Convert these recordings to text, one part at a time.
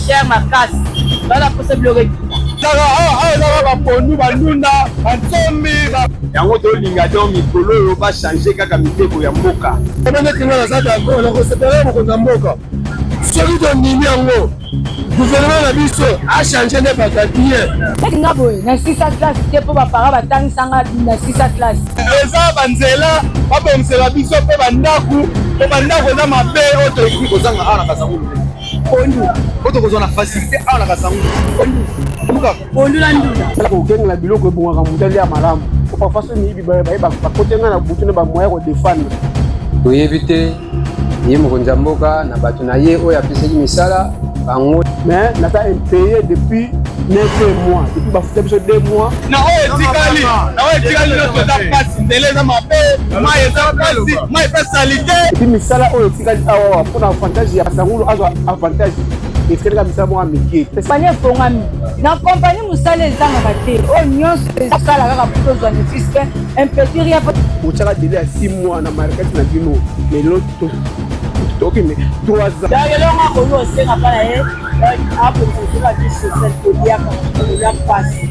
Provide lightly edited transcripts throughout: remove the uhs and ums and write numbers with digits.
cher makasi bala posa biloko ezaka bapondu bandunda bansombi yango tolinga te mikolo oyo bachange kaka miteko ya mboka emenekinga naza d'accord nakosepele mokonzi ya mboka soki tondimi yango gouvernement na biso achange nde bakadien ekinga boye na 6 classe te mpo bapara batangisanga na 6 classe eza banzela babongisela biso mpe bandako mpo bandako eza mabe oyo toyeki kozanga awa na kasangulu pondu oyo tokozwa na facilité awa na kasangulu pondu na ndunda kokengela biloko ebongaka motali ya malamu parfois miyibi bakotenga na butu na bamoya kodefendre toyebi te ye mokonzi ya mboka na bato na ye oyo apesaki misala bango mais naza impayé depuis 9 mois depuis bafuta biso 2 mois na oyo etikali nyonso eza mpasi nzela eza mabe mai eza mpasi mai epe salite epuis misala oyo etikali awawa mpona avantage ya kasangulu azwa avantage etikalika misala moko ya mike panie efongami na kompani mosala ezangaka te oyo nyonso ezasala kaka mpo tozwa nefise mpe impetiria otyaka dele ya 6 mois na marekati na bino lelo tokende 3 ans elongo akomi osenga mpa na ye apokozela biso koliaka kolia mpasi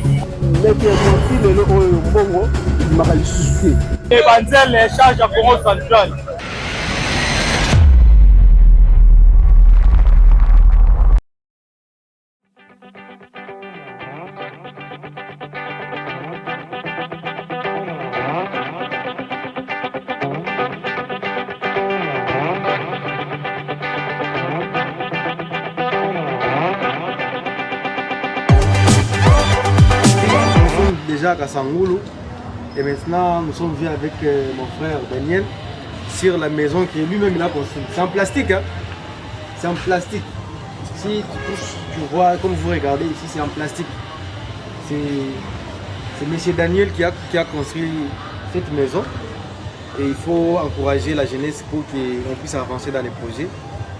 meke mosi lelo oyo mbongo ebimaka lisusu te ebanzele échange ya congo central déjà à Kasangulu et maintenant nous sommes venus avec mon frère Daniel sur la maison que lui-même il a construite. C'est en plastique, hein? C'est en plastique. Si tu touches, tu vois, comme vous regardez ici, c'est en plastique. C'est monsieur Daniel qui a construit cette maison et il faut encourager la jeunesse pour qu'on puisse avancer dans les projets.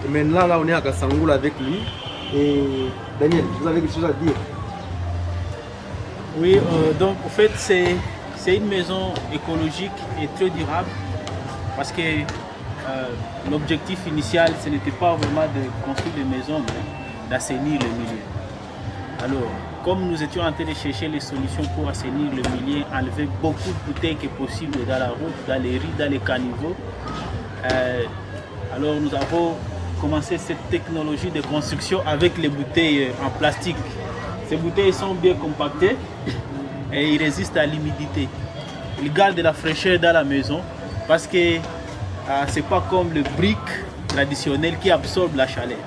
Et maintenant là on est à Kasangulu avec lui et Daniel, vous avez quelque chose à dire? Oui, donc en fait c'est une maison écologique et très durable parce que l'objectif initial ce n'était pas vraiment de construire des maisons mais d'assainir le milieu. Alors comme nous étions en train de chercher les solutions pour assainir le milieu, enlever beaucoup de bouteilles que possible dans la route, dans les rues, dans les caniveaux, alors nous avons commencé cette technologie de construction avec les bouteilles en plastique. Ces bouteilles sont bien compactées et ils résistent à l'humidité. Ils gardent de la fraîcheur dans la maison parce que c'est pas comme le brick traditionnel qui absorbe la chaleur.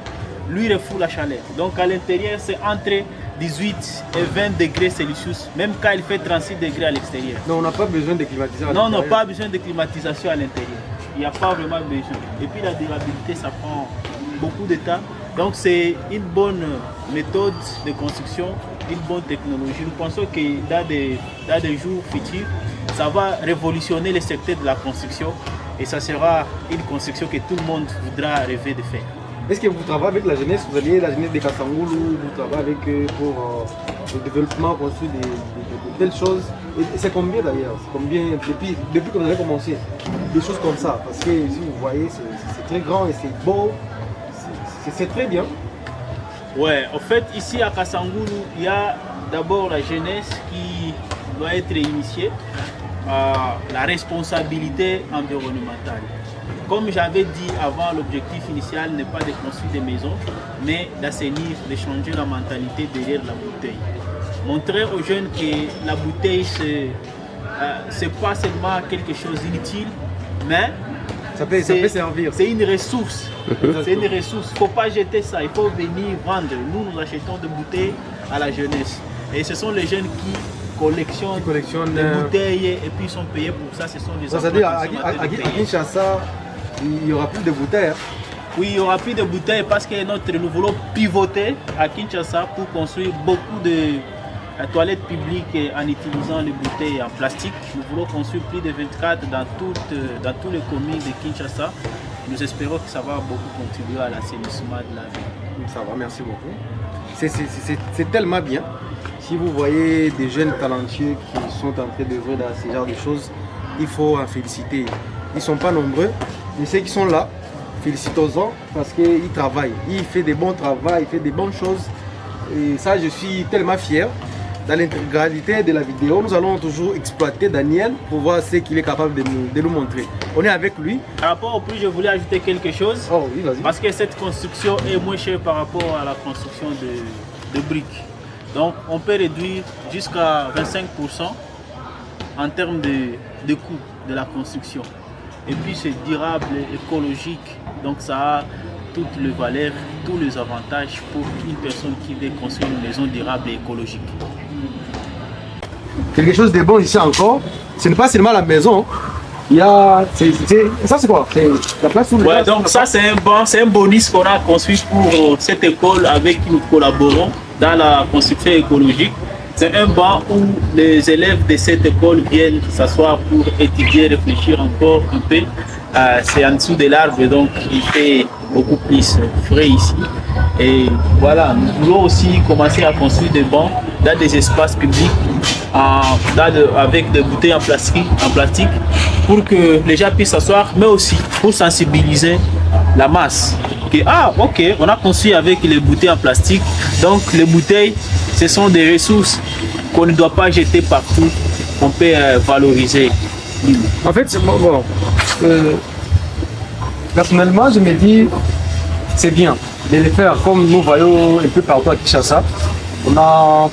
Lui il refoule la chaleur. Donc à l'intérieur c'est entre 18 et 20 degrés Celsius, même quand il fait 36 degrés à l'extérieur. Non, on n'a pas besoin de climatisation. Non, non, pas besoin de climatisation à l'intérieur. Il n'y a pas vraiment besoin. Et puis la durabilité ça prend beaucoup de temps. Donc c'est une bonne méthode de construction, une bonne technologie. Nous pensons que dans des jours futurs, ça va révolutionner le secteur de la construction et ça sera une construction que tout le monde voudra rêver de faire. Est-ce que vous travaillez avec la jeunesse? Vous allez la jeunesse de Kasangulu, vous travaillez avec eux pour le développement, construire de telles choses. Et c'est combien d'ailleurs? Combien depuis que vous avez commencé? Des choses comme ça. Parce que si vous voyez, c'est très grand et c'est beau. C'est très bien. Ouais, en fait, ici à Kasangulu, il y a d'abord la jeunesse qui doit être initiée à la responsabilité environnementale. Comme j'avais dit avant, l'objectif initial n'est pas de construire des maisons, mais d'assainir, de changer la mentalité derrière la bouteille. Montrer aux jeunes que la bouteille, c'est pas seulement quelque chose d'inutile, mais ça peut servir. C'est une ressource. C'est une ressource. Il ne faut pas jeter ça. Il faut venir vendre. Nous achetons des bouteilles à la jeunesse. Et ce sont les jeunes qui collectionnent des bouteilles et puis ils sont payés pour ça. Ce sont les enfants. C'est-à-dire à Kinshasa, il n'y aura plus de bouteilles. Oui, il n'y aura plus de bouteilles parce que nous voulons pivoter à Kinshasa pour construire beaucoup de toilettes publiques en utilisant les bouteilles en plastique. Nous voulons construire plus de 24 dans toutes les communes de Kinshasa. Nous espérons que ça va beaucoup contribuer à l'assainissement de la ville. Ça va, merci beaucoup. C'est tellement bien. Si vous voyez des jeunes talentueux qui sont en train d'œuvrer dans ce genre de choses, il faut en féliciter. Ils ne sont pas nombreux, mais ceux qui sont là, félicitons-en parce qu'il travaille, il fait des bons travaux, il fait des bonnes choses. Et ça, je suis tellement fier. Dans l'intégralité de la vidéo, nous allons toujours exploiter Daniel pour voir ce qu'il est capable de nous montrer. On est avec lui. Par rapport au prix, je voulais ajouter quelque chose. Oh oui, vas-y. Parce que cette construction est moins chère par rapport à la construction de briques. Donc, on peut réduire jusqu'à 25% en termes de coût de la construction. Et puis, c'est durable, écologique. Donc, ça a toutes les valeurs, tous les avantages pour une personne qui veut construire une maison durable et écologique. Quelque chose de bon ici encore, ce n'est pas seulement la maison. Il y a. Ça, c'est quoi? C'est la place où ouais, donc, ça, c'est un bonus qu'on a construit pour cette école avec qui nous collaborons dans la construction écologique. C'est un banc où les élèves de cette école viennent s'asseoir pour étudier, réfléchir encore un peu. C'est en dessous de l'arbre, donc il fait beaucoup plus frais ici. Et voilà, nous voulons aussi commencer à construire des bancs dans des espaces publics avec des bouteilles en plastique pour que les gens puissent s'asseoir, mais aussi pour sensibiliser la masse. Ok, on a construit avec les bouteilles en plastique, donc les bouteilles, ce sont des ressources qu'on ne doit pas jeter partout, qu'on peut valoriser. En fait, personnellement, je me dis, c'est bien de le faire comme nous voyons un peu partout à Kinshasa. On a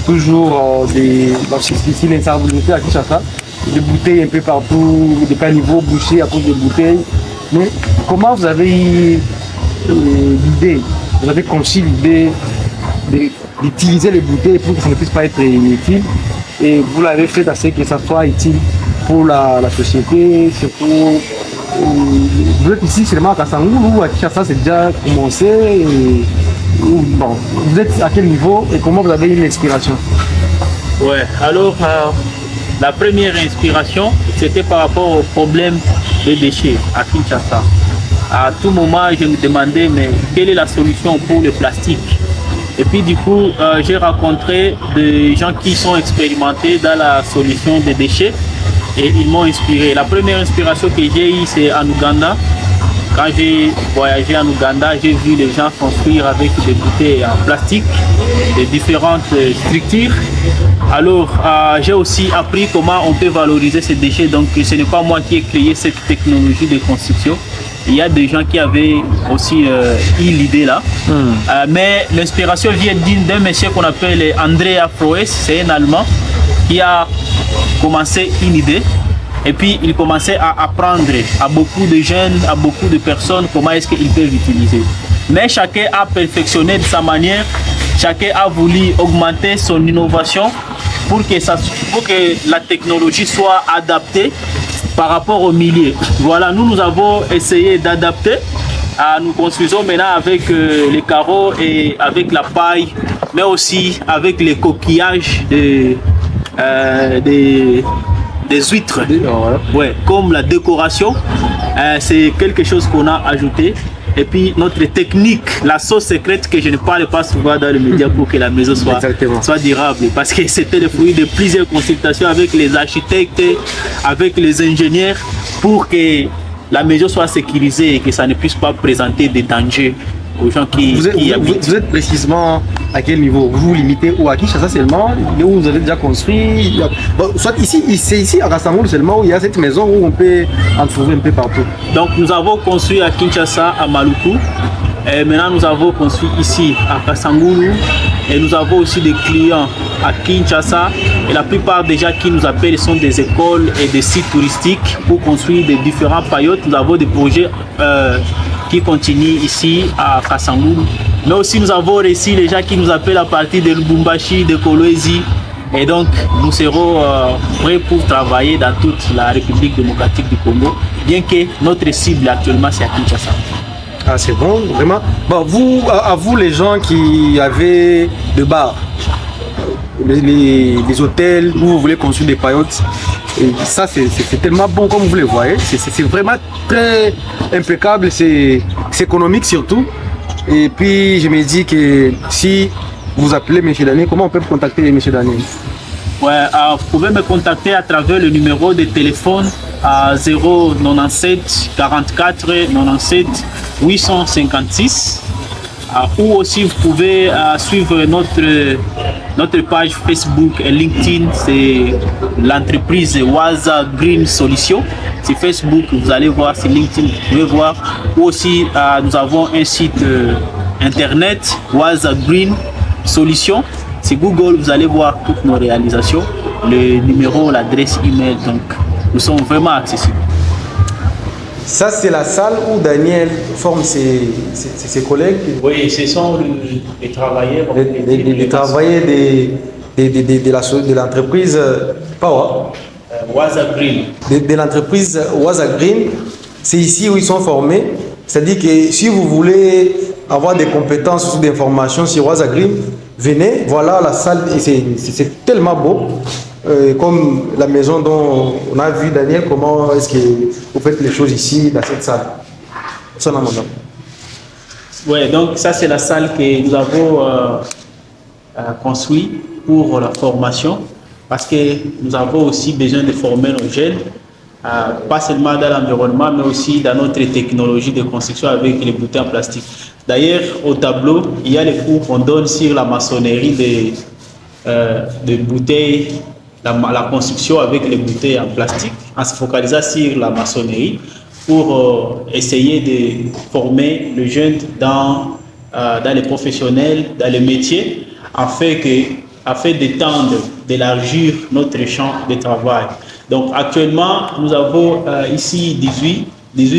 toujours des insalubristés à Kinshasa, des bouteilles un peu partout, des caniveaux bouchés à cause des bouteilles. Mais comment vous avez eu l'idée, vous avez conçu l'idée d'utiliser les bouteilles pour que ça ne puisse pas être inutile et vous l'avez fait à ce que ça soit utile pour la société, surtout. Vous êtes ici seulement à Kasangoulou ou à Kinshasa, c'est déjà commencé bon, vous êtes à quel niveau et comment vous avez eu l'inspiration? Ouais, alors la première inspiration, c'était par rapport au problème des déchets à Kinshasa. À tout moment, je me demandais, mais quelle est la solution pour le plastique? Et puis du coup, j'ai rencontré des gens qui sont expérimentés dans la solution des déchets et ils m'ont inspiré. La première inspiration que j'ai eue, c'est en Ouganda. Quand j'ai voyagé en Ouganda, j'ai vu les gens construire avec des bouteilles en plastique, de différentes structures. Alors, j'ai aussi appris comment on peut valoriser ces déchets. Donc, ce n'est pas moi qui ai créé cette technologie de construction. Il y a des gens qui avaient aussi eu l'idée là. Mais l'inspiration vient d'un monsieur qu'on appelle Andrea Froes, c'est un Allemand qui a commencé une idée. Et puis il commençait à apprendre à beaucoup de jeunes, à beaucoup de personnes comment est-ce qu'ils peuvent utiliser. Mais chacun a perfectionné de sa manière, chacun a voulu augmenter son innovation pour que la technologie soit adaptée par rapport au milieu. Voilà, nous avons essayé d'adapter. Nous construisons maintenant avec les carreaux et avec la paille, mais aussi avec les coquillages des huîtres, ouais, comme la décoration, c'est quelque chose qu'on a ajouté. Et puis notre technique, la sauce secrète que je ne parle pas souvent dans les médias pour que la maison soit durable, parce que c'était le fruit de plusieurs consultations avec les architectes, avec les ingénieurs, pour que la maison soit sécurisée et que ça ne puisse pas présenter des dangers aux gens qui habitent. Vous êtes précisément à quel niveau? Vous vous limitez ou à Kinshasa seulement, où vous avez déjà construit? Bon, soit ici, c'est ici à Kasangoulou seulement où il y a cette maison où on peut en trouver un peu partout. Donc nous avons construit à Kinshasa, à Maluku. Et maintenant nous avons construit ici à Kasangoulou. Et nous avons aussi des clients à Kinshasa. Et la plupart des gens qui nous appellent sont des écoles et des sites touristiques pour construire des différents paillotes. Nous avons des projets qui continuent ici à Kasangoulou. Mais aussi nous avons réussi les gens qui nous appellent à partir de Lubumbashi, de Kolwezi. Et donc nous serons prêts pour travailler dans toute la République démocratique du Congo, bien que notre cible actuellement c'est à Kinshasa. Ah, c'est bon, vraiment. Bon, à vous les gens qui avaient des bars, les hôtels où vous voulez construire des paillotes, et ça c'est tellement bon comme vous le voyez, c'est vraiment très impeccable, c'est économique surtout. Et puis je me dis que si vous appelez M. Daniel, comment on peut contacter M. Daniel? Ouais, vous pouvez me contacter à travers le numéro de téléphone à 097 44 97 856. Ou aussi vous pouvez suivre notre page Facebook et LinkedIn, c'est l'entreprise Waza Green Solutions. C'est Facebook, vous allez voir, c'est LinkedIn, vous pouvez voir. Ou aussi nous avons un site internet Waza Green Solutions. C'est Google, vous allez voir toutes nos réalisations, le numéro, l'adresse email, donc nous sommes vraiment accessibles. Ça, c'est la salle où Daniel forme ses collègues. Oui, ce sont les travailleurs. Les travailleurs de l'entreprise Power. Waza Green. De l'entreprise Waza Green. C'est ici où ils sont formés. C'est-à-dire que si vous voulez avoir des compétences ou des informations sur Waza Green, venez, voilà la salle. C'est tellement beau. Comme la maison dont on a vu, Daniel, comment est-ce que vous faites les choses ici, dans cette salle? Ça, non, madame. Oui, donc ça, c'est la salle que nous avons construite pour la formation, parce que nous avons aussi besoin de former nos jeunes, pas seulement dans l'environnement, mais aussi dans notre technologie de construction avec les bouteilles en plastique. D'ailleurs, au tableau, il y a les cours qu'on donne sur la maçonnerie des bouteilles, la construction avec les bouteilles en plastique, en se focalisant sur la maçonnerie pour essayer de former le jeune dans les professionnels, dans les métiers, afin d'étendre, d'élargir notre champ de travail. Donc actuellement, nous avons ici 18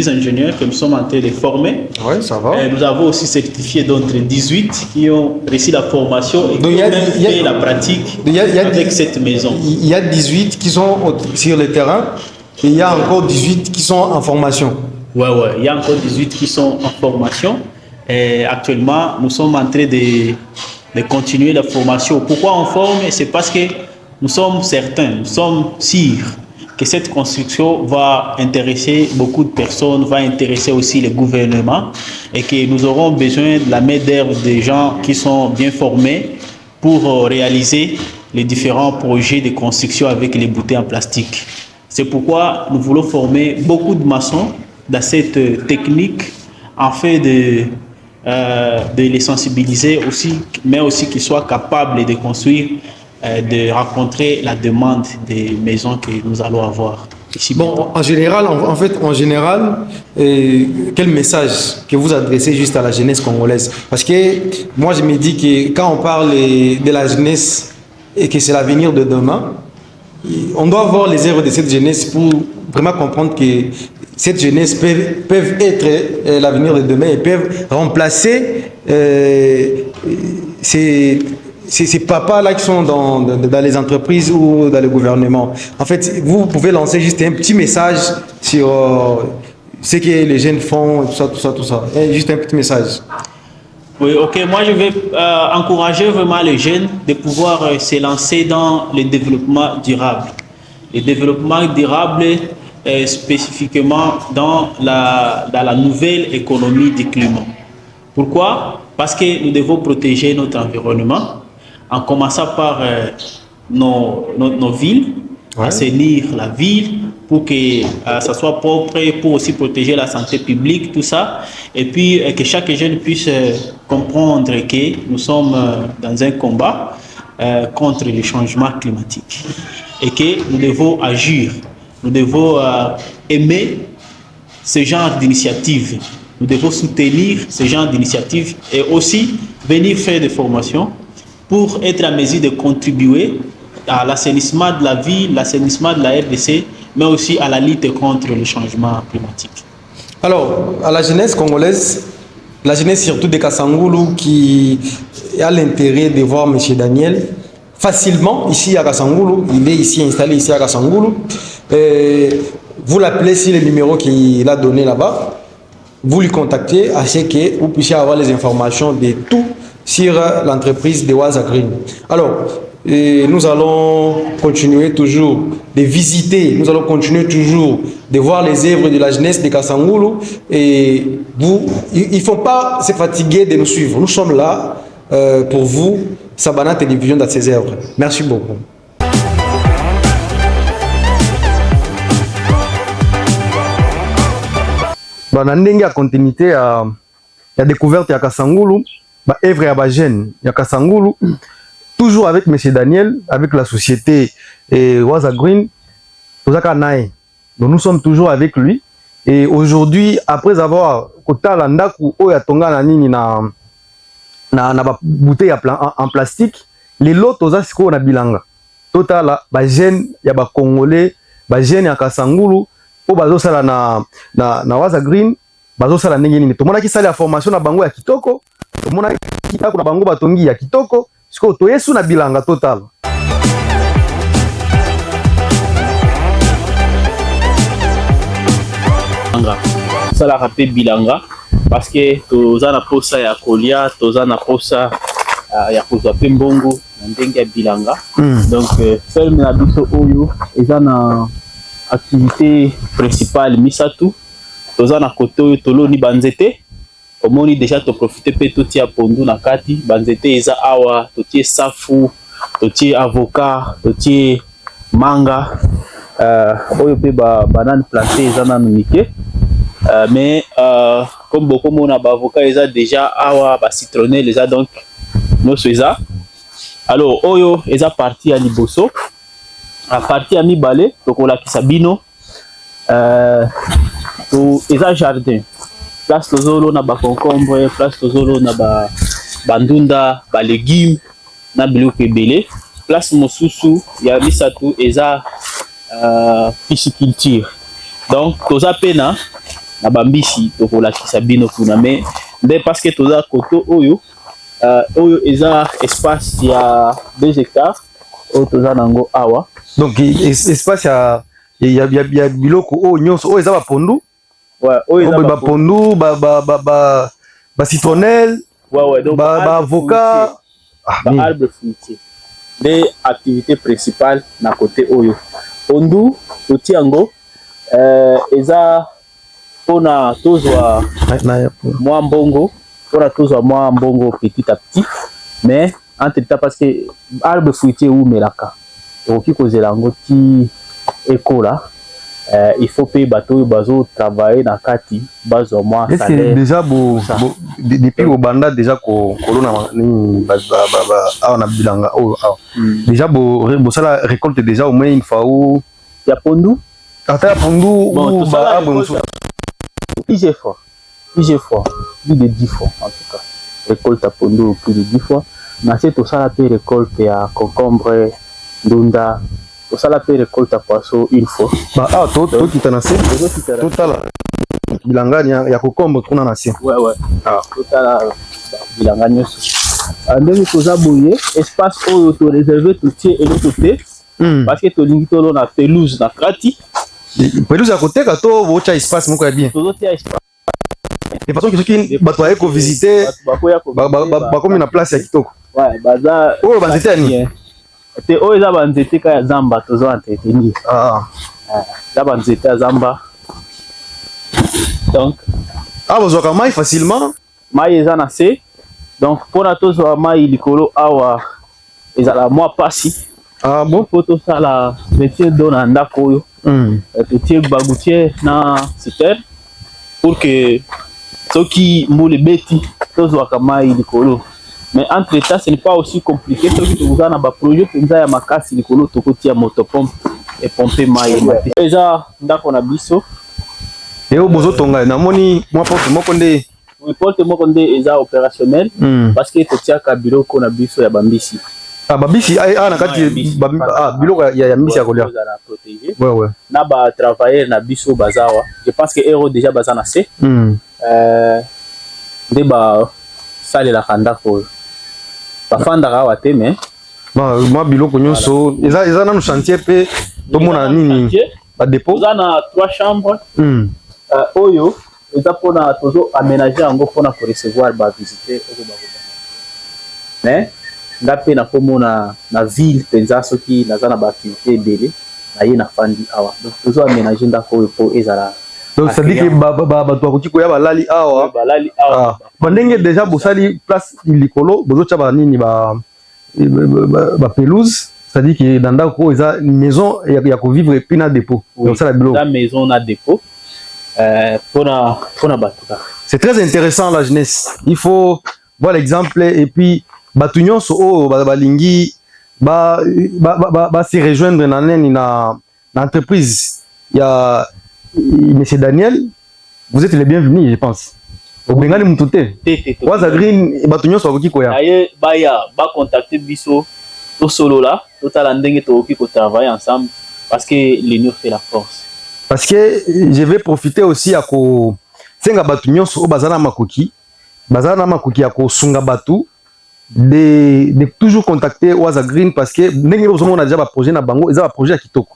ingénieurs que nous sommes en train de former. Oui, ça va. Et nous avons aussi certifié d'autres 18 qui ont réussi la formation et qui ont même fait la pratique avec cette maison. Il y a 18 qui sont sur le terrain et il y a encore 18 qui sont en formation. Oui, il y a encore 18 qui sont en formation. Et actuellement, nous sommes en train de continuer la formation. Pourquoi on forme? C'est parce que nous sommes certains, nous sommes sûrs que cette construction va intéresser beaucoup de personnes, va intéresser aussi les gouvernements et que nous aurons besoin de la main-d'œuvre des gens qui sont bien formés pour réaliser les différents projets de construction avec les bouteilles en plastique. C'est pourquoi nous voulons former beaucoup de maçons dans cette technique afin de les sensibiliser aussi, mais aussi qu'ils soient capables de construire, de rencontrer la demande des maisons que nous allons avoir ici. Bon, en général, quel message que vous adressez juste à la jeunesse congolaise? Parce que moi, je me dis que quand on parle de la jeunesse et que c'est l'avenir de demain, on doit voir les œuvres de cette jeunesse pour vraiment comprendre que cette jeunesse peuvent être l'avenir de demain et peuvent remplacer ces papas-là qui sont dans les entreprises ou dans le gouvernement. En fait, vous pouvez lancer juste un petit message sur ce que les jeunes font, tout ça. Juste un petit message. Oui, ok. Moi, je vais encourager vraiment les jeunes de pouvoir se lancer dans le développement durable. Le développement durable, spécifiquement dans la nouvelle économie du climat. Pourquoi? Parce que nous devons protéger notre environnement, en commençant par nos villes, assainir la ville pour que ça soit propre, pour aussi protéger la santé publique, tout ça. Et puis que chaque jeune puisse comprendre que nous sommes dans un combat contre le changement climatique et que nous devons agir, nous devons aimer ce genre d'initiative. Nous devons soutenir ce genre d'initiative et aussi venir faire des formations pour être à mesure de contribuer à l'assainissement de la ville, l'assainissement de la RDC, mais aussi à la lutte contre le changement climatique. Alors, à la jeunesse congolaise, la jeunesse surtout de Kassangoulou qui a l'intérêt de voir M. Daniel facilement ici à Kassangoulou, il est ici installé ici à Kassangoulou. Vous l'appelez sur le numéro qu'il a donné là-bas. Vous lui contactez afin que vous puissiez avoir les informations de tout sur l'entreprise de Waza Green. Alors, nous allons continuer toujours de visiter, nous allons continuer toujours de voir les œuvres de la jeunesse de Kassangoulou. Et il ne faut pas se fatiguer de nous suivre. Nous sommes là pour vous, Sabana Télévision, dans ces œuvres. Merci beaucoup. na ndenge ya continuité ya découverte ya Kasangulu, ba œuvre ya ba jeune ya Kasangulu, toujours avec monsieur Daniel, avec la société Waza Green, tozaka nae. Donc nous sommes toujours avec lui. Et aujourd'hui, après avoir kotala ndaku oya tonga na nini na ba bouteille en plastique, les lots toza siko na bilanga. Totala ba jeune ya ba Congolais, ba jeune ya Kasangulu po bazo sala na Waza Green, bazo sala ndenge nini. Tomona ki sala ya formation na bango ya kitoko, tomona kitako na bango batongi ya kitoko, siko to yesu na bilanga total. Ça rappelle bilanga parce que toza na posa ya kolia, toza na posa ya kozwa pe mbongo na ndenge ya bilanga. Donc ferme na biso oyo eza na activité principale misatu. Toza na kote oyo toloni banzete. Omoni déjà to profiter pe totia pondu na kati banzete eza awa totie safu, totie avocat, totie manga, oyo pe banane planté eza na nike. Mais comme beaucoup mon avocat eza déjà awa ba citronnelle eza donc no eza. Alors oyo eza parti à liboso. A parti à mibale tokola kisabino to eza jardin. Place tozolo na ba concombre, place tozolo na ba bandunda, ba légumes na biloko ebele. Place mosusu ya misatu eza pisciculture. Donc toza pena na bambisi tokola kisabino kuna mais parce que toza koto oyo oyo eza espace ya 2 hectares oyo toza nango awa. Donc espace ya biloko oyo nyonso oyo eza ba pondu. Ouais, oyo eza ba pondu ba citronnelle. Ouais donc ba avocat, ba arbre fruitier. Des activités principales na côté oyo. Pondu totiango eza pona tozwa moi mbongo, pona tozwa moi mbongo petit à petit, mais entre temps parce que arbre fruitier ou melaka oki kozela ngo ti ekola, il faut payer bateau bazo travailler na kati bazo moi salaire. Est-ce que déjà depuis au banda déjà kolona ni ba na bilanga déjà bo sala récolte déjà au moins une fois ou ya pondu ata pondu bon, ou ba abonso plusieurs fois plus de 10 fois en tout cas récolte à pondu plus de 10 fois na c'est tout ça la paix récolte ya concombre ndunda tout ça la paix récolte à poisson une fois bah to kitanase total bilanga ya concombre kuna na sien ouais total bilanga nyoso ndenge koza boye espace oyo to réserver tout tie et l'autre côté parce que to lingi to na pelouse na kati pelouse à côté kato bocha espace moko ya bien to tia espace de façon que qui bato ya ko visiter ba comme na place ya kitoko ouais baza oyo banzete ni te oyo eza banzete ka ya zamba tozo entretenir za banzete ya zamba donc bozwaka mai facilement mai eza na se donc pona tozwa mai likolo awa ezala mwa pasi bon po tosala métier do na ndako oyo totie bagoutier na citerne pour que soki mbula beti tozwaka mai likolo. Mais entre temps ce n'est pas aussi compliqué soki toza na ba projet penza ya makasi likolo tokotia motopompe et pomper mai eza ndako na biso eo bozo tonga na moni mwa porte moko nde eza opérationnel parce que totiaka biloko na biso ya bambisi babisi na kati biloko ya mbisi ya kolia ouais na ba travailler na biso bazawa je pense que ero déjà baza na se nde ba salela ndako bafandaka awa te mais mwa biloko nyonso eza nanu chantier pe tomona nini ba dépôt eza na 3 chambres oyo eza pona tozo aménager yango pona ko recevoir ba visiter oyo bakoba mais ngape na komona na ville penza soki naza na ba activité ebele na ye na fandi awa donc tozo aménager ndako oyo po ezala donc ça dit que bato bakoki koya balali awa bandenge déjà bosali place likolo bozotia banini ba pelouse ça dit que dans ndako eza maison ya ko vivre puis na dépôt osala biloko maison na dépôt C'est très intéressant la jeunesse. Il faut voir l'exemple et puis Batunion so balingi se rejoindre dans l'entreprise. Il y a monsieur Daniel, vous êtes les bienvenus, je pense. Au Bengali Mutute. Waza Green Batunion so qui koya. D'ailleurs, ba contacter biso to solo là, total ndenge to ki ko travailler ensemble parce que l'union fait la force. Parce que je vais profiter aussi à ko senga Batunion so bazana makoki ya ko sunga batu de toujours contacter Waza Green parce que ndenge bozo mona déjà ba projet na bango, eza ba projet ya kitoko.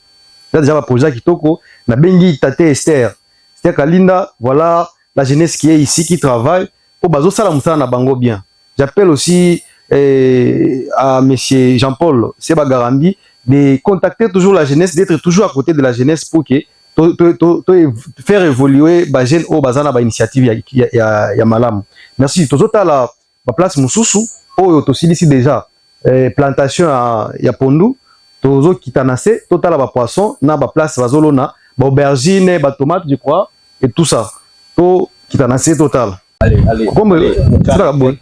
Déjà ba projet ya kitoko na bengi Tate Esther Kalinda, voilà la jeunesse qui est ici, qui travaille, pour bazo sala musala na bango bien. J'appelle aussi à monsieur Jean-Paul Seba Garambi de contacter toujours la jeunesse, d'être toujours à côté de la jeunesse pour que faire évoluer ba jeune au bazana ba initiative ya malam. Merci. Tozota la place mususu o to ici déjà plantation ya pondu, tozo kitanase, total ba poisson na ba place bazolona, ba aubergine, ba tomate je crois et tout ça. To kitanase total. Allez. Comme c'est la bonne.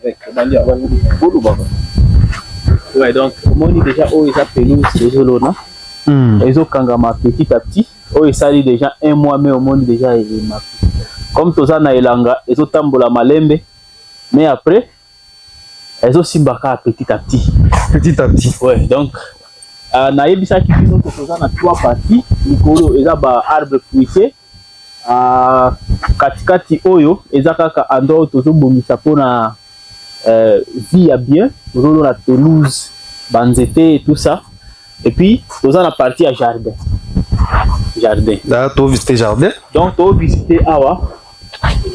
Ouais, donc on dit déjà ils appellent ces zolona. Ils ont kangama petit à petit. Ils salent déjà un mois mais au monde déjà il m'a. Comme toza na elanga, ils ont tambola malembe. Mais après ils ont simbaka petit à petit. Petit à petit. Ouais, donc na yebisa ki biso to toza na 3 parties. Nikolo eza ba arbre fruitier. Katikati oyo eza kaka ando tozobongisa pona vie ya bien, tozolo na pelouse, banzete et tout ça. Et puis toza na partie à jardin. Là to visiter jardin. Donc to visiter awa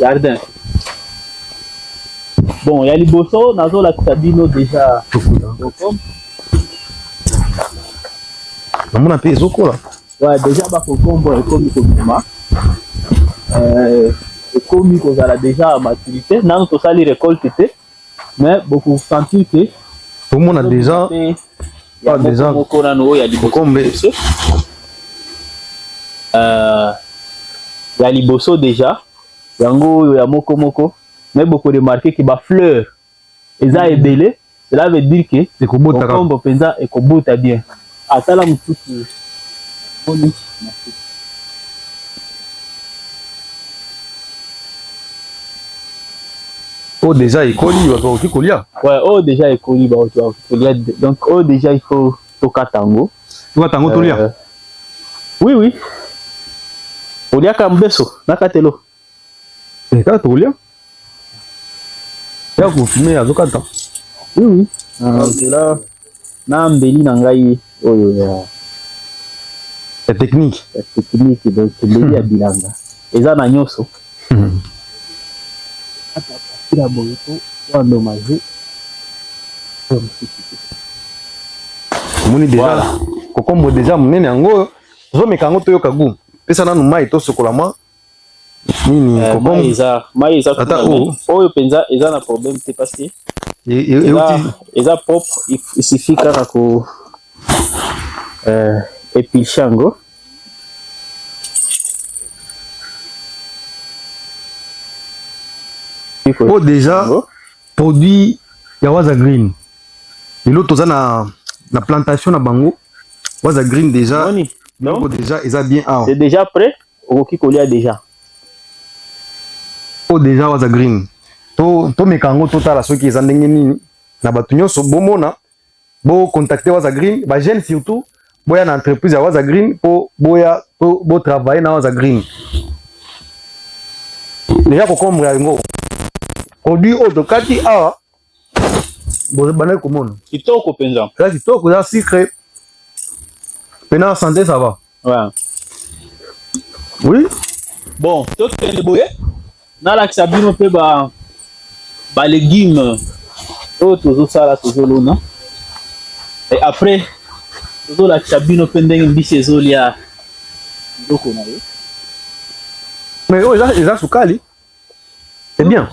jardin. Bon, ya liboso nazo la kitabino déjà. Namona pe ezoko là. Ouais, déjà ba kokombo ekomi komima. Comme nous avons déjà à maturité, nous avons tous les récoltes, mais beaucoup sentir que tout le monde a déjà pas déjà comme il y a liboso déjà, yango ya moko moko, mais beaucoup remarqué que ba fleur eza ebele, cela veut dire que c'est kobota kombo penza et kobota bien. Atala mututu. Oh déjà écoli va kolia. Ouais, oh déjà écoli va kolia. Donc oh déjà il faut toka tango. Toka tango tolia. Oui. Olia kambeso nakatelo. Ka tolia. Ya ko fumer azokata. Oui. Là na mbeli na ngai oyo ya. C'est technique. C'est technique donc mbeli ya bilanga. Eza na nyoso. La boyeto endommagé. Moni déjà kokombo déjà munene yango zo mekango to yokagu pesa nanu mai to sokolama nini kokombo mai eza ata oyo penza eza na problème c'est parce que eza propre il suffit kaka ko epilchango. Oh déjà produit ya Waza Green. Et l'autre toza na plantation na bango. Waza Green déjà. Donc déjà ils a bien ah. C'est déjà prêt au kikolia déjà. Oh déjà Waza Green. To mekango total soki ezandenge nini na batunyo so bomona bo contacter Waza Green, ba jeune surtout boya na entreprise ya Waza Green po boya bo travailler na Waza Green. Déjà kokombre yango. Produit autokati awa bana komona kitoko penza là kitoko là sucré pena santé ça va ouais oui bon tout est boye na la sabino pe ba légumes tozo sala tozo lona et après tozo la sabino pe ndenge mbisi ezolia ndoko na yo mais oh ça sukali c'est bien.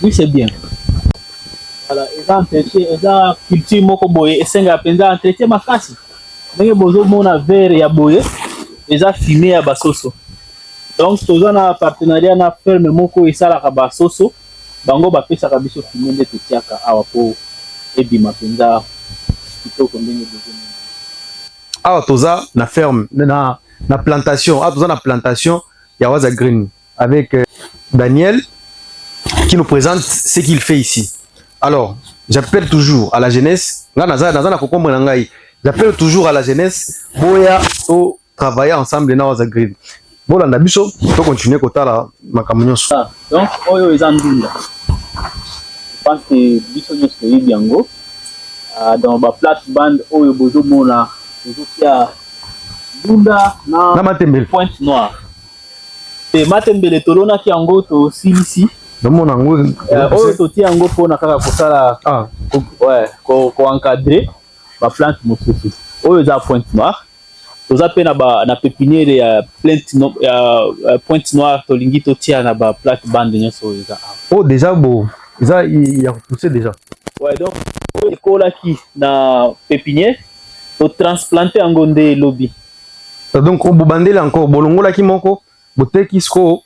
Oui, c'est bien. Voilà, ils ont entretien, ils ont culture moko boye, et c'est un penza entretien makasi. Mais bozo mona verre ya boye, ils ont fumé à basoso. Donc toza na partenariat na ferme moko esalaka basoso bango bapesaka biso fumier nde totiaka awa po ebima mpenza kitoko ndenge bozomona. Awa toza na ferme na plantation. Awa toza na plantation ya Waza Green avec Daniel qui nous présente ce qu'il fait ici. Alors, j'appelle toujours à la jeunesse, j'appelle toujours à la jeunesse, boya to travailler ensemble na Waza Green. Bon, on a biso, to continuer kota la makamunyo. Donc, oyo ezandunda. Je pense que biso nyos ko yibiango dans ba plate-bande oyo bozo mona, bozo kia dunda na matembele pointe noire. Et matembele tolona ki yango to silisi. Domona ngo oyo to ti yango pona kaka kosala ko encadrer ba plante mosusu. Oyo za pointe noire. Toza pe na pépinière ya pointe noire tolingi to tia na ba plate bande nyonso eza. Oh déjà beau. Ça il a poussé déjà. Ouais, donc école qui na pépinière to transplanter en gonde lobby. Donc on bobandele encore bolongola ki moko boteki sko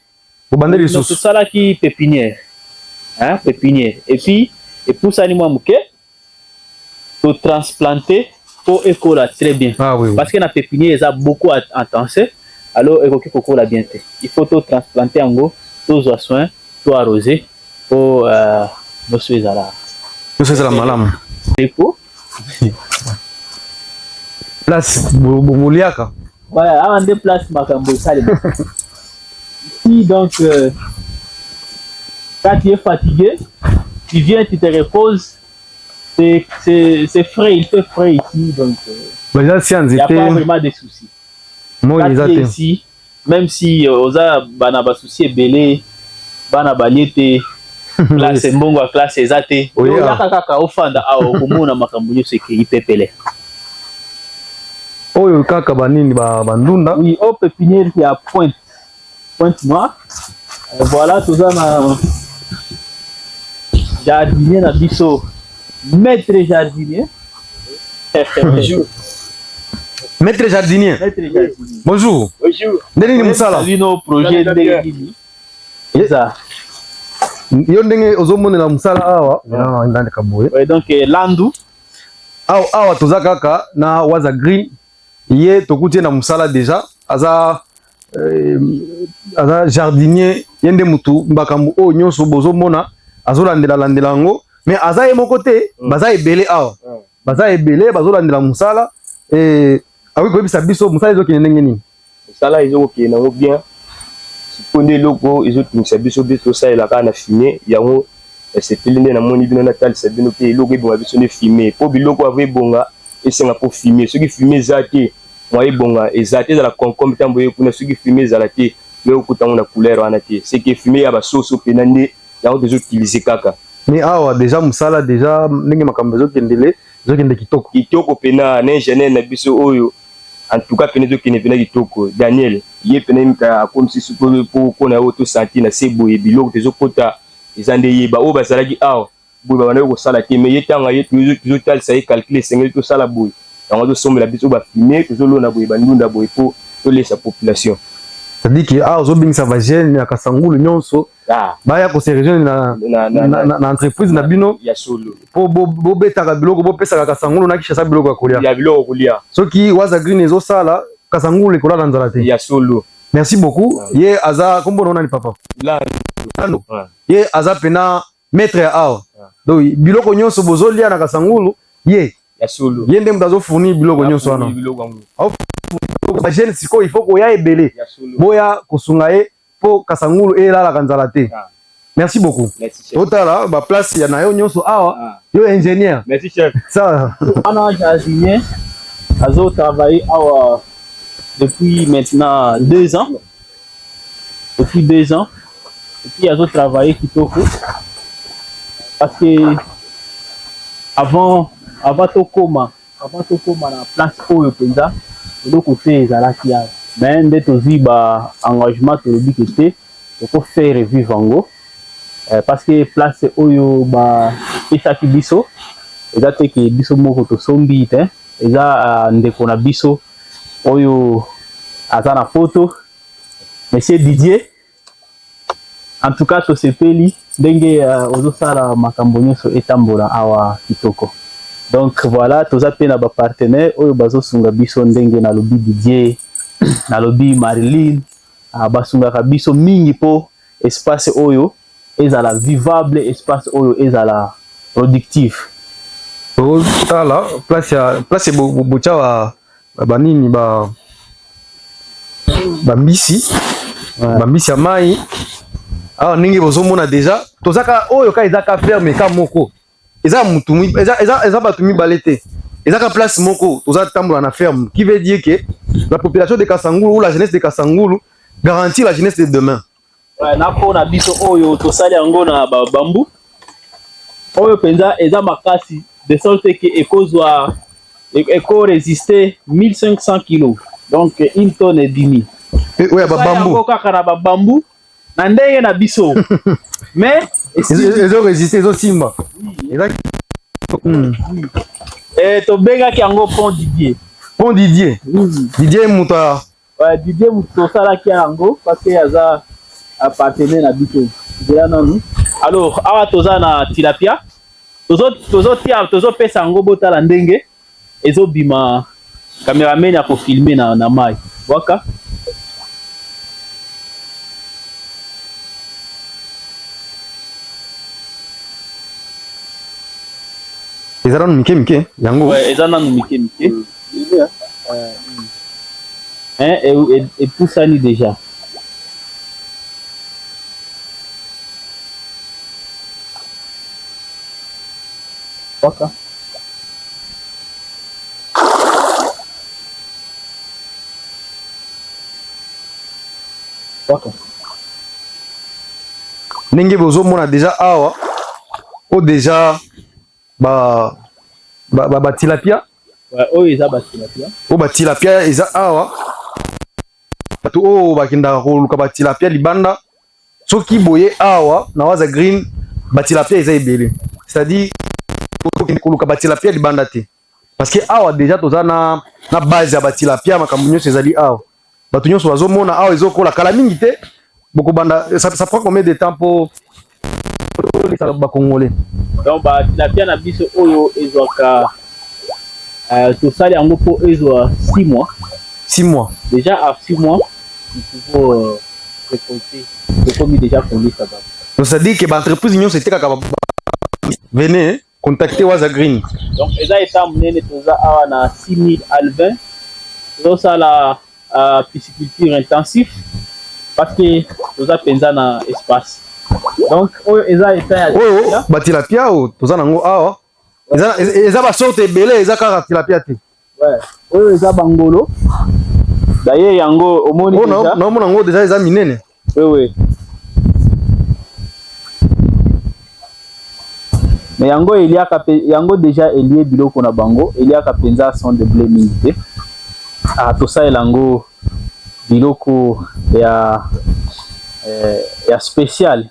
bobandele sous. Tout ça là qui pépinière. Hein, pépinière. Et puis et pour ça ni moi muke to transplanter pour école très bien. Ah oui, oui. Parce que na pépinière ça beaucoup intense. Alors écoute coco la bien fait. Il faut to transplanter en go, to soin, to arroser pour nos choses là. Nous c'est la malam. Éco. Place Bouliaka. Ouais, avant de place Makambo Salem. Ici donc quand tu es fatigué, tu viens, tu te reposes. C'est frais, il fait frais ici donc il n'y a pas vraiment de soucis. Moi quand tu es ici, même si oza bana ba souci belé, bana baliete classe mbongo a classe ezate. Oyo kaka ofanda awo komona makambo nyose ke ipepele. Oyo kaka banini bandunda. Oui, au pépinière qui a pointe noire. Voilà tout ça na jardinier na biso. Maître jardinier. Bonjour. Maître jardinier. Bonjour. Bonjour. Ndenge ni musala. Salut nos projets ndenge ni. Eza. Yo ndenge ozomone la musala awa. Na ndande kaboye. Ouais, donc Landu. Awa toza kaka na Waza Green. Ye tokutie na musala déjà. Aza jardinier yende mutu mbakambu o nyonso bozomona azolandela ngo. Mais aza moko te baza ebele awa baza ebele bazolandela musala awi koyebisa biso musala ezokende ndenge nini musala ezokende nango bien siponde eloko ezotumisa biso tosalelaka na fumier yango sepeli nde namoni bino natalisa bino mpe eloko ebonga biso nde fumier mpo biloko avo ebonga esenga mpo fumier soki fumier eza te mwa ebonga eza te ezala concombre ntambo ye kuna soki fumier ezala te yokutango na couleur wana te seke fumier ya basoso mpena nde yango tozotilize kaka. Mais awa déjà musala déjà ndenge makambo ezokende kitoko pena na ingénieur na biso oyo en tout cas pena ezokende pena kitoko Daniel ye pena imika akomisi suko po kona oyo to senti na seboye biloko tezokota eza nde yeba oyo bazalaki awa boye babanda kosala te mais ye ntango ye tozotalisa ye calcule esengeli tosala boye yango tosombela biso bafumie tozolona boye bandunda boye po tolesa population. C'est-à-dire que awa ozobingisa bagene ya Kasangulu nyonso baya ko se rejoindre na entreprise na bino ya solo po bobetaka biloko bopesaka Kasangulu na kishasa biloko ya kolia. Ya biloko kolia. Soki Waza Green ezosala Kasangulu ekola na nzala te. Ya solo. Merci beaucoup. Ye aza kombo nona ni papa. Lando. Ye aza pena maître ya awa. Donc biloko nyonso bozolia na Kasangulu ye ya solo. Ye ndem dazo fournir biloko nyonso wana. Bagene siko il faut koya ebele. Boya kosunga ye po Kasangulu elala kanzala te. Merci beaucoup. Otala ba place ya na yo nyonso awa yo ingénieur. Merci chef. Ça. On a jardinier azo travaillé awa depuis maintenant 2 ans. Depuis 2 ans. Et puis azo travaillé kitoko. Parce que avant tokoma na place oyo penza de côté ezalaki ya mais nde tozwi ba engagement tolobi ke te toko faire revivre yango parce que place oyo ba pesaki biso eza te ke biso moko tosombi te eza ndeko na biso oyo aza na foto Monsieur Didier. En tout cas, to sepeli ndenge ozosala makambo nyonso etambola awa kitoko. Donc voilà, toza pe na ba partenaire oyo bazosunga biso ndenge na lobi Didier, na lobi Marilyn, basungaka biso mingi po espace oyo ezala vivable, espace oyo ezala productif. Tala place bocha ba nini ba mbisi ya mai. Ah ningi bozomona déjà tozaka oyo ka ezaka ferme ka moko. Eza mutumi eza batumi balete. Ezaka place moko toza tambola na ferme qui veut dire que la population de Kasangulu ou la jeunesse de Kasangulu garantit la jeunesse de demain. Ouais, na po na biso oyo tosali yango na bambu. Oyo penza eza makasi de sorte que éco-résister 1500 kg. Donc une tonne et demi. Ouais, bambu. Kaka na bambu. Na ndenge na biso. Mais ils ont résisté, ils ont simba. To benga ki yango Pont Didier. Pont Didier. Didier Mouta. Ouais, Didier Mouta sala ki yango parce que yaza appartenait na biso. Alors, awa toza na tilapia. Tozo pesa yango botala ndenge ezo bima cameraman ya ko filmer na mai. Waka. Ezana mike yango. Ouais, ezana mike. Et tout ça ni déjà. Waka. Ndenge bozomona déjà awa o déjà ba tilapia. Ouais, oyo eza ba tilapia. O ba tilapia eza awa. Bato o bakenda koluka ba tilapia libanda. Soki boye awa na waza green ba tilapia eza ebele. C'est-à-dire koluka ba tilapia libanda te. Parce que awa déjà toza na base ya ba tilapia makambo nyonso ezali awa. Bato nyonso bazomona awa ezokola kala mingi te. Beaucoup banda ça prend combien de temps pour les Congolais? Donc tilapia na biso oyo ezwaka to sali yango po ezwa 6 mois. 6 mois. Déjà à 6 mois, nous pouvons récolter. C'est comme déjà fondé ça. Donc ça dit que l'entreprise union c'était capable. Venez contacter Waza Green. Donc eza état munene toza awa na 6000 alvin. Donc ça la pisciculture intensif parce que toza penza na espace. Donc oyo eza état ya ba tilapia o toza nango awa. Eza ba sorte ebele eza kaka tilapia te. Ouais. Oyo eza bangolo. D'ailleurs yango omoni déjà. Non mona ngo déjà eza minene. Oui. Mais yango yango déjà elié biloko na bango, eliya kapenza son de blé mingi. To sa elango biloko ya spécial.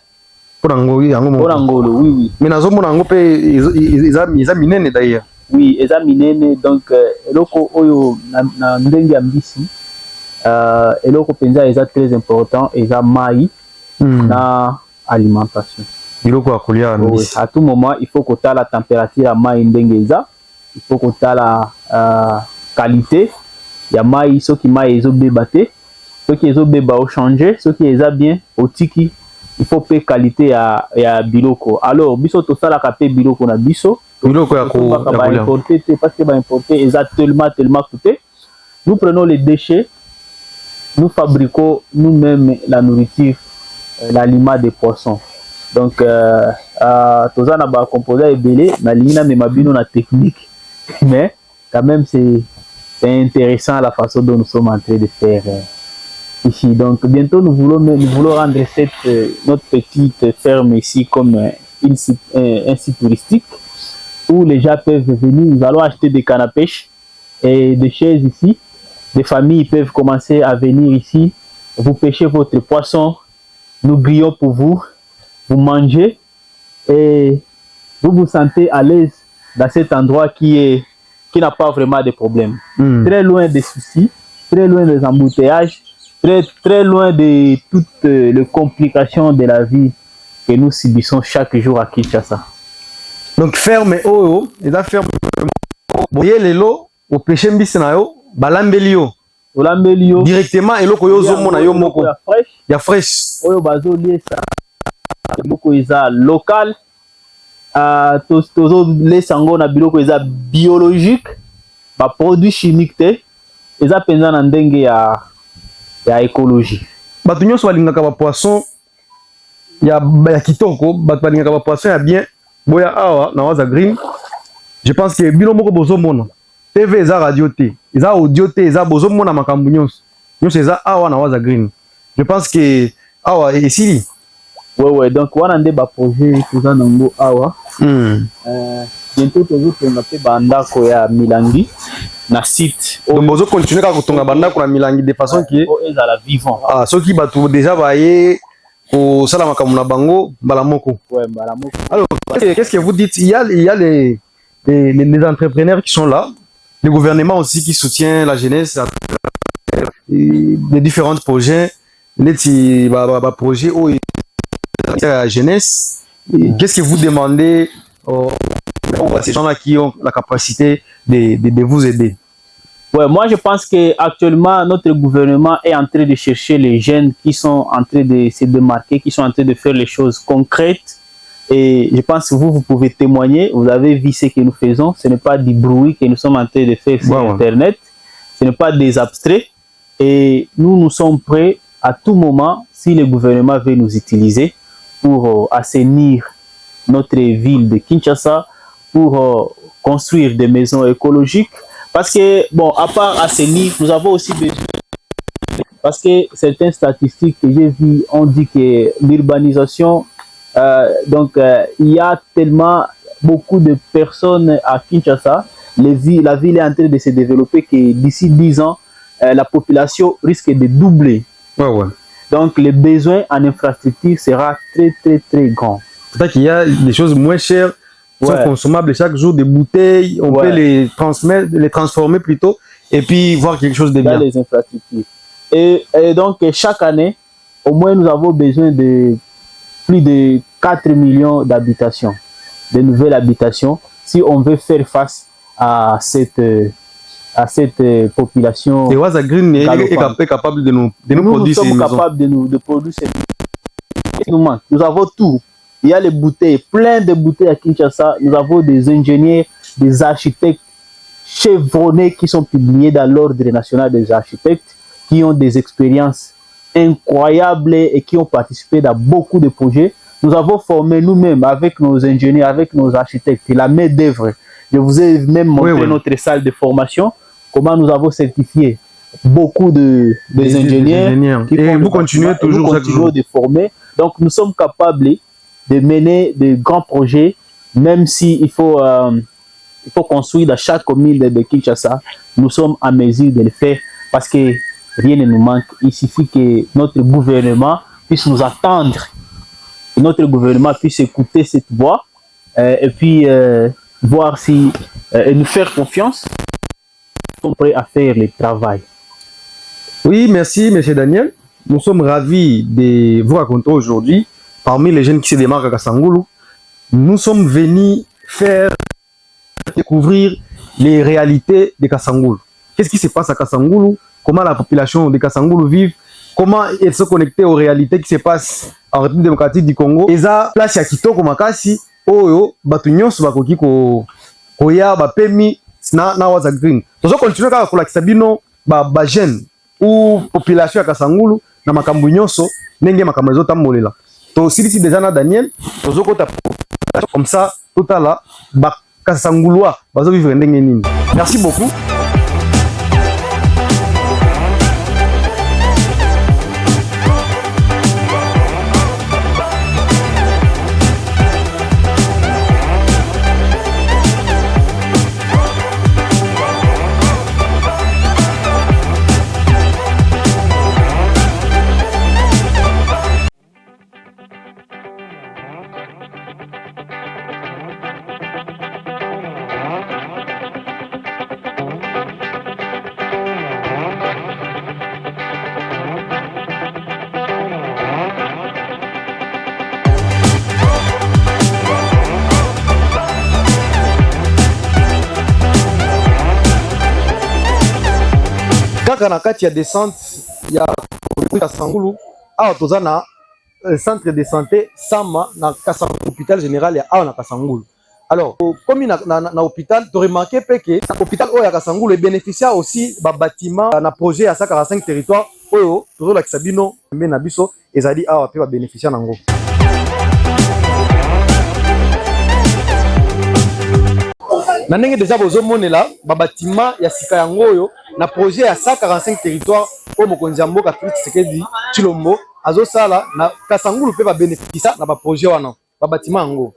Pour Angolo, oui. Mais nazo mona ngo pe eza minene d'ailleurs. Oui, eza minene donc eloko oyo na ndenge ya mbisi. Eloko penza eza très important, eza mai na alimentation. Biloko ya kolia mbisi. À tout moment, il faut que tu aies la température à mai ndenge eza, il faut que tu aies la qualité ya mai, ce qui mai ezo bebate, ce qui ezo beba au changer, ce qui eza bien au tiki, il faut payer qualité ya biloko. Alors biso to sala ka pe biloko na biso, biloko ya ko importer parce que ba importer eza tellement coûté. Nous prenons les déchets, nous fabriquons nous-mêmes la nourriture, l'aliment des poissons. Donc toza na ba composé ebele na lina me mabino na technique, mais quand même c'est intéressant la façon dont nous sommes en train de faire ici. Donc bientôt nous voulons rendre notre petite ferme ici comme un site touristique où les gens peuvent venir. Nous allons acheter des cannes à pêche et des chaises ici. Des familles peuvent commencer à venir ici. Vous pêchez votre poisson, nous grillons pour vous, vous mangez et vous vous sentez à l'aise dans cet endroit qui n'a pas vraiment de problème. Très loin des soucis, très loin des embouteillages, très loin de toutes les complications de la vie que nous subissons chaque jour à Kinshasa. Donc ferme oyo eza ferme boye lelo opeshe mbisi na yo balambeli yo olambeli yo directement eloko yo ozomona yo moko ya fresh oyo bazoliesa biloko eza local tozolesa yango na biloko eza biologique baproduit chimique te eza mpenza na ndenge ya écologie. bato nyonso balingaka bapoisson ya kitoko, bato balingaka bapoisson ya bien boya awa na Waza Green. Je pense que bino moko bozomona TV eza radio te eza audio te eza bozomona makambo nyonso eza awa na Waza Green. Je pense que awa esili ouais donc wana nde baprojet toza nango awa bientôt tozotonga mpe bandako ya milangi na site donc bozokontinue kaka kotonga bandako na milangi de façon que ezala vivant soki bato déjà baye kosala makambo na bango mbala moko. Alors qu'est-ce que vous dites? Il y a les entrepreneurs qui sont là, le gouvernement aussi qui soutient la jeunesse, les différents projets, les projets où la jeunesse. Qu'est-ce que vous demandez à ces gens-là qui ont la capacité de vous aider? Ouais, moi je pense qu'actuellement notre gouvernement est en train de chercher les jeunes qui sont en train de se démarquer, qui sont en train de faire les choses concrètes. Et je pense que vous pouvez témoigner, vous avez vu ce que nous faisons, ce n'est pas du bruit que nous sommes en train de faire sur Internet, ce n'est pas des abstraits. Et nous sommes prêts à tout moment, si le gouvernement veut nous utiliser, pour assainir notre ville de Kinshasa, pour construire des maisons écologiques. Parce que, bon, à part assainir, nous avons aussi besoin. Parce que certaines statistiques que j'ai vues ont dit que l'urbanisation, il y a tellement beaucoup de personnes à Kinshasa, la ville est en train de se développer que d'ici 10 ans, la population risque de doubler. Donc, le besoin en infrastructure sera très, très, très grand. C'est-à-dire qu'il y a des choses moins chères, sont consommables chaque jour, des bouteilles, on peut les transformer plutôt, et puis voir quelque chose de bien. Dans les infrastructures. Et donc, chaque année, au moins, nous avons besoin de plus de 4 millions d'habitations, de nouvelles habitations, si on veut faire face à cette population. Et Waza Green est capable de nous produire. Nous sommes capables de produire ces maisons. Nous avons tout. Il y a les bouteilles, plein de bouteilles à Kinshasa. Nous avons des ingénieurs, des architectes chevronnés qui sont publiés dans l'Ordre national des architectes, qui ont des expériences incroyables et qui ont participé dans beaucoup de projets. Nous avons formé nous-mêmes avec nos ingénieurs, avec nos architectes, la main d'œuvre. Je vous ai même montré notre salle de formation, comment nous avons certifié beaucoup des ingénieurs. Et vous continuez toujours de former. Donc nous sommes capables de mener de grands projets, même s'il faut construire dans chaque commune de Kinshasa. Nous sommes en mesure de le faire parce que rien ne nous manque. Il suffit que notre gouvernement puisse nous attendre, que notre gouvernement puisse écouter cette voix et puis voir si et nous faire confiance. Nous sommes prêts à faire le travail. Oui, merci, M. Daniel. Nous sommes ravis de vous raconter aujourd'hui, parmi les jeunes qui se démarquent à Kassangoulou, nous sommes venus faire découvrir les réalités de Kassangoulou. Qu'est-ce qui se passe à Kassangoulou? Comment la population de Kassangoulou vit? Comment elle se connecte aux réalités qui se passent en République démocratique du Congo? Et ça, place ya kitoko makasi, oyo, batu nyonso bakoki koya bapemi na Waza Green. Tozo continuer kaka kolakisa bino ba jeune ou population ya Kassangoulou na makambo nyonso ndenge makambo ezotambolela. To silisi déjà na Daniel, tozo kota comme ça totala ba Kassangoulois bazo vivre ndenge nini. Merci beaucoup. kaka na kati ya descente ya Kasangulu awa toza na centre de santé Sama na Kasangulu hôpital général ya awa na Kasangulu. Alors comme na hôpital tu remarqué que hôpital oyo ya Kasangulu bénéficie aussi ba bâtiment na projet ya 145 territoires oyo tozo la kisabino mbe na biso ezali awa pe ba bénéficier nango. Na ndenge déjà bozomonela ba bâtiment ya sika yango oyo na projet ya 145 territoires oyo mokonzi ya mboka Félix Tshisekedi Tshilombo azosala na Kasangulu pe ba bénéficier na ba projet wana ba bâtiment yango.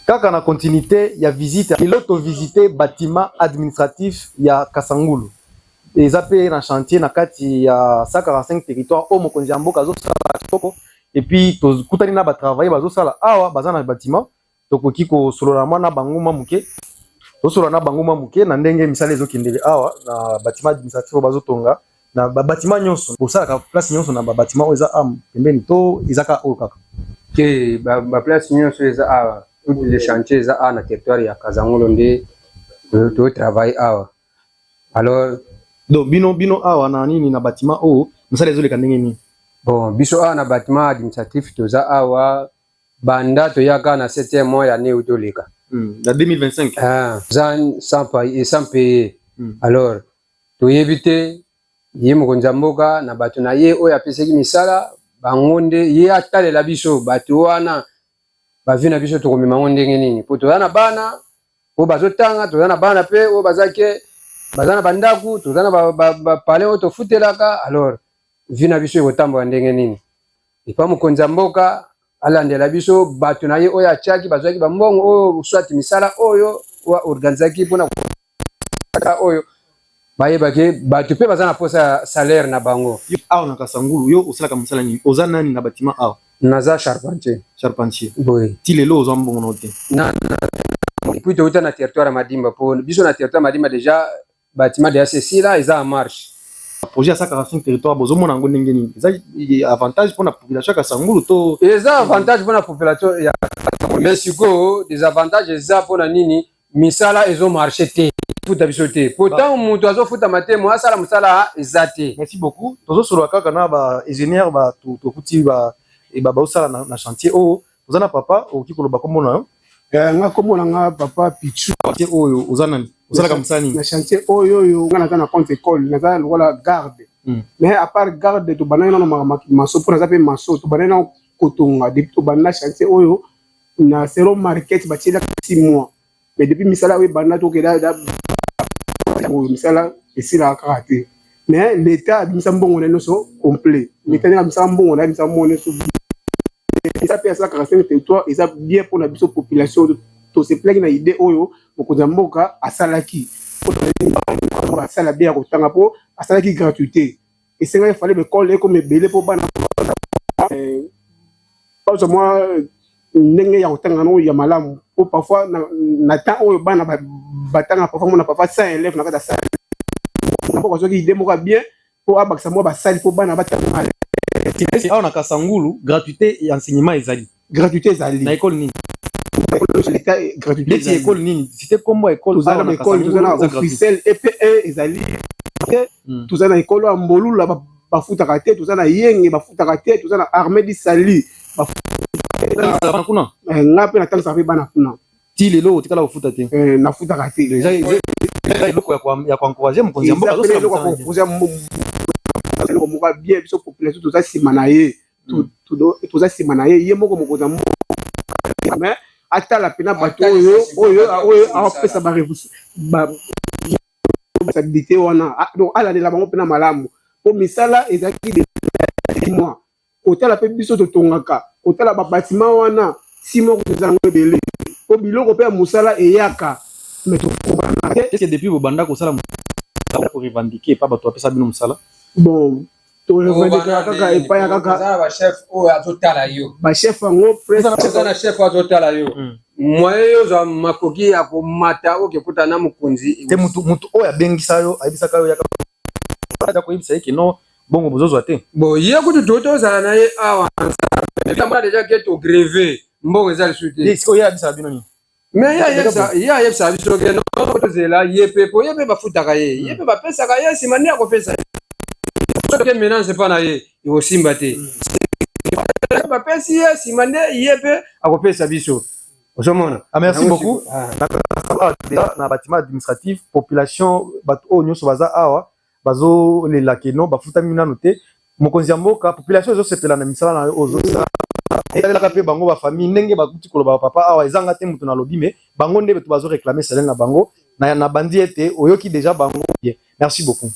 Kaka na continuité ya visite pilote visité bâtiment administratif ya Kasangulu eza pe na chantier na kati ya 145 territoires au mokonzi ya mboka azosala kitoko et puis tokutani na ba travailler bazosala awa baza na bâtiment tokoki kosolola na banguma muke tosolola na banguma muke na ndenge misala ezokendele awa na bâtiment administratif bazotonga na ba bâtiment nyonso osala place nyonso na ba bâtiment eza am pembeni to ezaka o kaka ke ba place nyonso eza awa. Tous les chantiers à la territoire ya Kasangulu nde to travail awa. Alors donc bino awa na nini na bâtiment o musala ezoleka ndenge nini? Bon biso awa na bâtiment administratif toza awa banda to yaka na 7e mois ya ne utoleka. Na 2025. Sans payer. Alors to éviter ye mokonza mboka na bato na ye oyo apesaki misala bangonde ye atalela biso bato wana bavina biso tokomema ngo ndenge nini po toza na bana oyo bazotanga toza na bana pe oyo bazake baza na bandaku toza na bapale oyo tofutelaka alors vina biso ekotambola ndenge nini epa mokonzi ya mboka alandela biso bato na ye oyo atiaki bazwaki bambongo oyo swati misala oyo organizaki mpona oyo bayebaki bato pe baza na posa ya salaire na bango. Awa na Kasangulu yo osalaka mosala nini? Oza nani na bâtiment awa? Naza charpentier. Charpentier. Oui. Ti lelo ozo mbongo note. Puis tu es na territoire Madimba pour biso na territoire Madimba déjà bâtiment de ACC là ils en marche. Projet à 145 territoire bozo mona ngo ndenge nini? Eza avantage pour la population ya Kasangulu to eza avantage pour la population ya mais siko des avantages eza pour na nini misala ezo marché te futa biso te pourtant mutu azo futa matemo asala musala eza te. Merci beaucoup. Tozo solo kaka na ba ingénieur ba to kuti ba et baba osala na chantier o ozana papa okikoloba komona nga komona nga papa Pichu oyo ozana osala comme ça ni na chantier oyo nga na compte école na lokola garde mais à part garde to banana na maso pour nazape maso to banana kotonga depuis to banana chantier oyo na zéro market batila 6 mois mais depuis misala we banana to keda misala esila karaté mais l'état bimisa mbongo na so complet l'état na bimisa mbongo na bimisa mbongo so ça peut être 45 territoire et ça bien pour la population to se plaque na idée oyo mokonza mboka asalaki pour asala bien kotanga po asalaki gratuité et c'est vrai il fallait l'école comme belé pour bana pas moi ndenge ya kotanga no ya malamu po parfois na temps oyo bana batanga parfois na parfois 100 élèves na kata sala pour que idée moko bien pour abakisa mo ba sali pour bana batanga awa na Kasangulu gratuité et enseignement ezali gratuité ezali na école nini gratuité école nini c'était comme école za na école tozana officiel EPE ezali tozana école ya Mbolula bafutaka te tozana yenge bafutaka te tozana armée di sali bafutaka kuna nga pe na tangisa pe bana kuna ti lelo otikala kofuta te na futaka te eloko ya encourager mokonzi ya mboka eloko moko bien biso population toza nsima na ye toza nsima na ye ye moko mokonzi ya mboka mais atala pena bato oyo aopesa responsabilité wana donc alandela bango mpena malamu po misala ezalaki de mois kotala mpe biso totongaka kotala babatima wana si moko tozango ebele biloko pe musala eyaka mais to qu'est-ce que depuis vos banda ko sala pour revendiquer pas bato apesa bino musala bon to revendiquer kaka epa kaka ba chef o azotala yo ba chef ngo presque na chef azotala yo moye yo za makoki ya komata okekuta na mukonzi te mutu oyo abengisa yo ayebisaka yo yaka koyebisa ye ke non bongo bozozwa te bon ye kutu tozala na ye awa mona déjà ke to greve mbongo eza lisusu te sikoyo ye ayebisaka bino nini mais ye ayebisaka biso ke tozela ye mpe po ye mpe bafutaka ye ye mpe bapesaka ye nsima nde akopesa soki ménance epa na ye ekosimba te bapesi ye nsima nde ye mpe akopesa biso ozomona. Merci beaucoup. Na bâtiment administratif population bato oyo nyonso baza awa bazolela keno bafutami nano te mokonzi ya mboka population ezosepela na misala na yo ozosala etalelaka mpe bango bafamille ndenge bakuti koloba bapapa awa ezanga te moto na lobi me bango nde beto bazoreklame salaire na bango na bandi ete oyoki déjà bango bien. Merci beaucoup.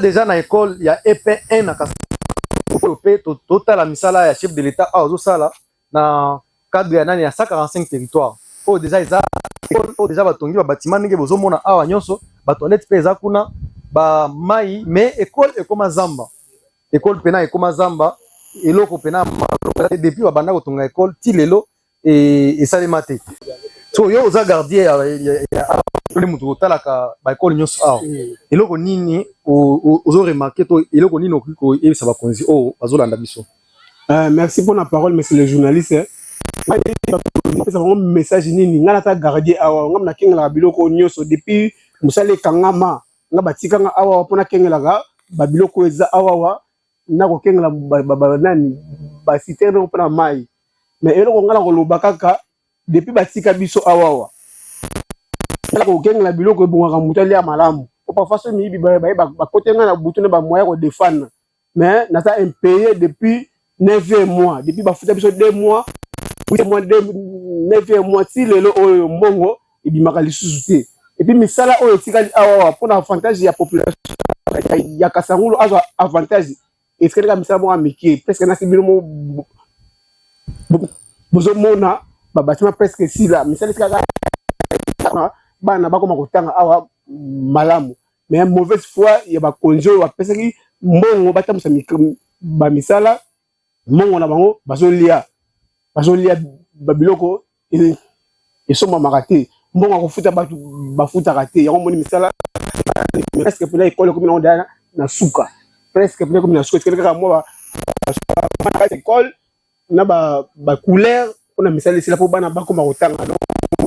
Déjà na école il y a EP1 na total la misala ya chef de l'état a ozosala na cadre ya nani ya 145 territoires o déjà eza o déjà batongi ba bâtiment ndenge bozomona awa nyonso ba toilette pe eza kuna ba mai mais école ekoma zamba école pena ekoma zamba eloko pena depuis ba banda kotonga école ti lelo et salema te so yo oza gardien ya le mutu otalaka ba école nyonso awa eloko nini ozo remarquer to eloko nini okiko ebisa bakonzi o bazolanda biso. Merci pour la parole monsieur le journaliste. C'est un message nini ngana ta gardien awa ngamna kengela biloko nyonso depuis musale kangama nga batika nga awa pona kengela ga ba biloko eza awa na ko kengela nani ba citerne pona mai mais eloko ngala ko loba kaka depuis batika biso awa la ko kengela biloko ebongaka mutali ya malamu parfois so miyibi ba kotenga na butu ne ba moyen ko défendre mais nata impayé depuis 9 mois depuis bafuta biso 2 mois 9 mois ti lelo oyo mbongo ebimaka lisusu te et puis misala oyo tikali awa pona avantage ya population ya Kasangulu azwa avantage eskeleka misala mo amiki presque na sibilo mo bozomona ba bâtiment presque si la misala tikaka bana bakoma kotanga awa malamu mais mauvaise foi ya bakonzi oyo bapesaki mbongo batamusa ba misala mbongo na bango bazolia babiloko esomamaka te mbongo akofuta bato bafutaka te yango moni misala presque pena ekole komi nango daya na suka presque pena komi na suka etikeli kaka mwa ekole na bacouleur mpona misala esila mpo bana bakoma kotanga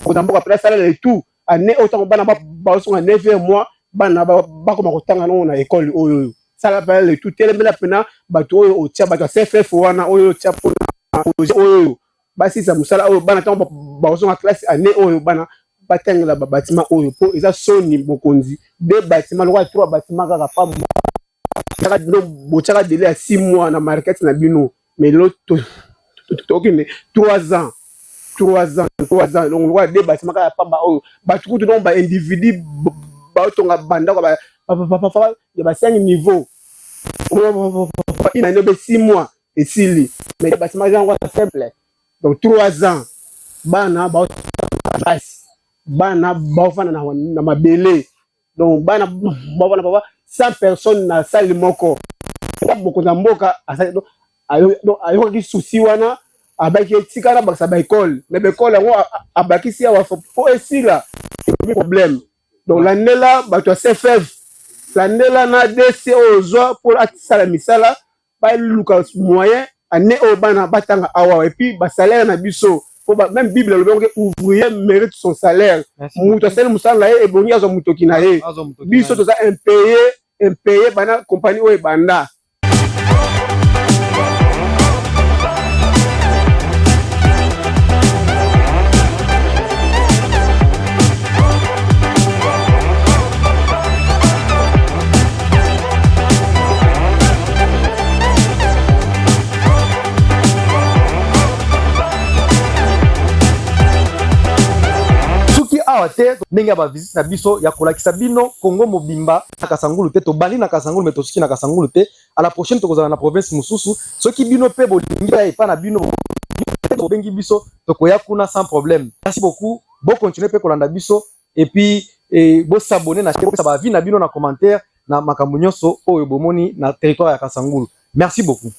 kota mboka pena salaire et tout ane oyo ntango bana bazosonga 9 mois bana bakoma kotanga nango na ekole oyo sala pena le tout telembela pena bato oyo otia bato ya CFF wana oyo otia mpona oyo basisa musala oyo bana ntango bazosonga classe ane oyo bana batangela babatima oyo mpo eza soni mokonzi 2 batima lokola 3 batima kaka pa botiaka dele ya 6 mois na market na bino mais lelo tokende 3 ans donc lokola 2 batima kaka pamba oyo bato kutu donc baindividu baotonga bandako ya ba 5 niveau inane be 6 mois esili mais batima eza yango simple donc 3 ans bana bana baofana na mabele donc bana baofana papa 100 personnes na salle moko mokonzi ya mboka ayokaki susi wana abaki etikala bakisa baekole mais baekole yango abakisi awa po esila problème donc landela bato ya CFF landela na DC oyo ozwa mpo atisala misala baluka moyen ane oyo bana batanga awa et puis basalaire na biso même Bible le ouvrier mérite son salaire mutu asali musala na ye ebongi azwa mutoki na ye biso toza impayé bana compagnie oyo ebanda. awa te ndenge ba visite na biso ya kolakisa bino Congo mobimba na Kasangulu te to bali na Kasangulu mais tosuki na Kasangulu te à la prochaine tokozala na province mususu soki bino pe bolingi ya epa na bino bengi biso tokoya kuna sans problème. Merci beaucoup, bon continuer pe kolanda biso et puis bo s'abonner na chaîne, ça va vie na bino na commentaire na makambo nyonso oyo bomoni na territoire ya Kasangulu. Merci beaucoup.